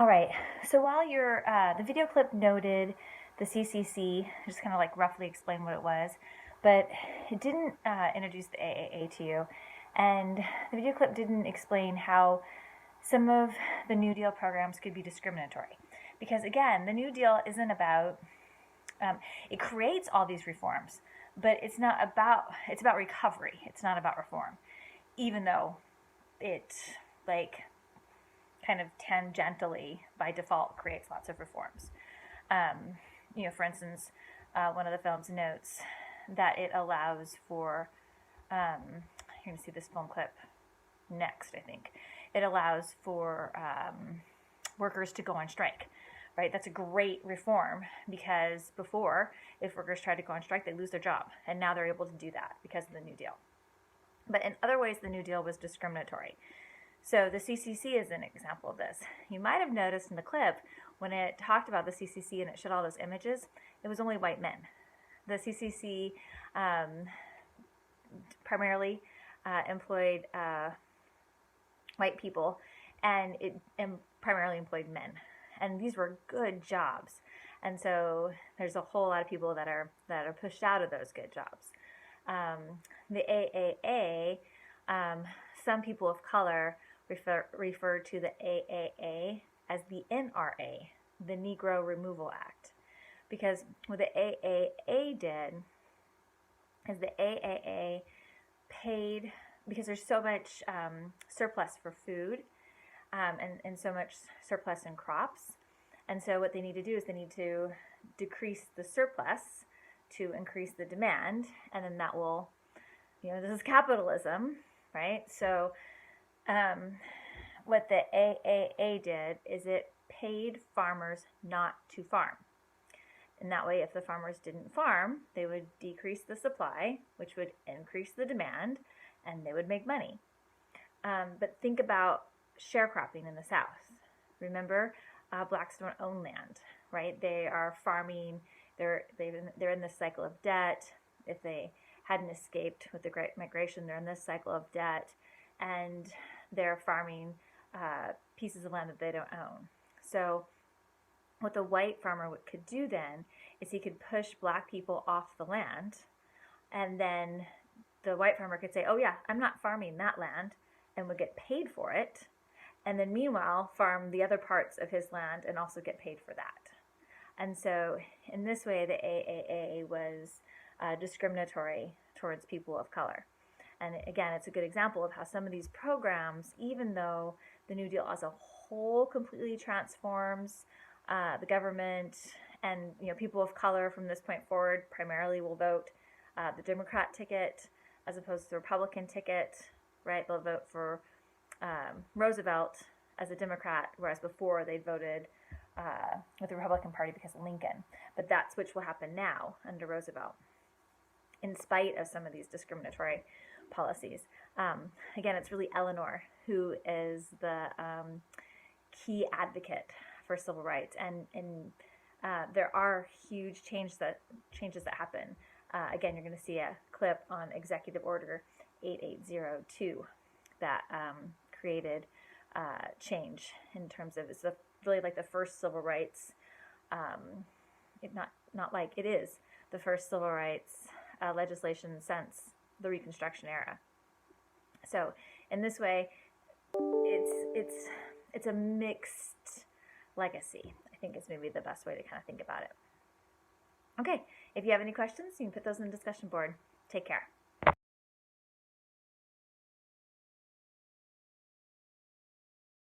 All right, so while the video clip noted the CCC, just kind of like roughly explain what it was, but it didn't introduce the AAA to you, and the video clip didn't explain how some of the New Deal programs could be discriminatory. Because again, the New Deal isn't about, it creates all these reforms, but it's about recovery. It's not about reform, even though it, like, kind of tangentially, by default, creates lots of reforms. For instance, one of the films notes that it allows for, you're going to see this film clip next, I think. It allows for workers to go on strike, right? That's a great reform because before, if workers tried to go on strike, they'd lose their job. And now they're able to do that because of the New Deal. But in other ways, the New Deal was discriminatory. So the CCC is an example of this. You might have noticed in the clip when it talked about the CCC and it showed all those images, it was only white men. The CCC primarily employed white people, and it primarily employed men. And these were good jobs. And so there's a whole lot of people that are pushed out of those good jobs. The AAA, some people of color refer to the AAA as the NRA, the Negro Removal Act. Because what the AAA did is the AAA paid, because there's so much surplus for food and so much surplus in crops. And so what they need to do is they need to decrease the surplus to increase the demand, and then that will, this is capitalism, right? So what the AAA did is it paid farmers not to farm. And that way, if the farmers didn't farm, they would decrease the supply, which would increase the demand, and they would make money. But think about sharecropping in the South. Remember, blacks don't own land, right? They are farming. They're in this cycle of debt. If they hadn't escaped with the Great Migration, they're in this cycle of debt, and they're farming pieces of land that they don't own. So what the white farmer could do then is he could push black people off the land, and then the white farmer could say, oh yeah, I'm not farming that land, and would get paid for it, and then meanwhile farm the other parts of his land and also get paid for that. And so in this way, the AAA was discriminatory towards people of color. And again, it's a good example of how some of these programs, even though the New Deal as a whole completely transforms the government, and people of color from this point forward primarily will vote the Democrat ticket as opposed to the Republican ticket, right? They'll vote for Roosevelt as a Democrat, whereas before they voted with the Republican Party because of Lincoln. But that's which will happen now under Roosevelt, in spite of some of these discriminatory policies. Again, it's really Eleanor who is the key advocate for civil rights, and there are huge changes that happen. Again, you're going to see a clip on Executive Order 8802 that created change in terms of, it's really like the first civil rights, it is the first civil rights legislation since the Reconstruction era. So in this way, it's a mixed legacy, I think is maybe the best way to kind of think about it. Okay, if you have any questions, you can put those in the discussion board. Take care.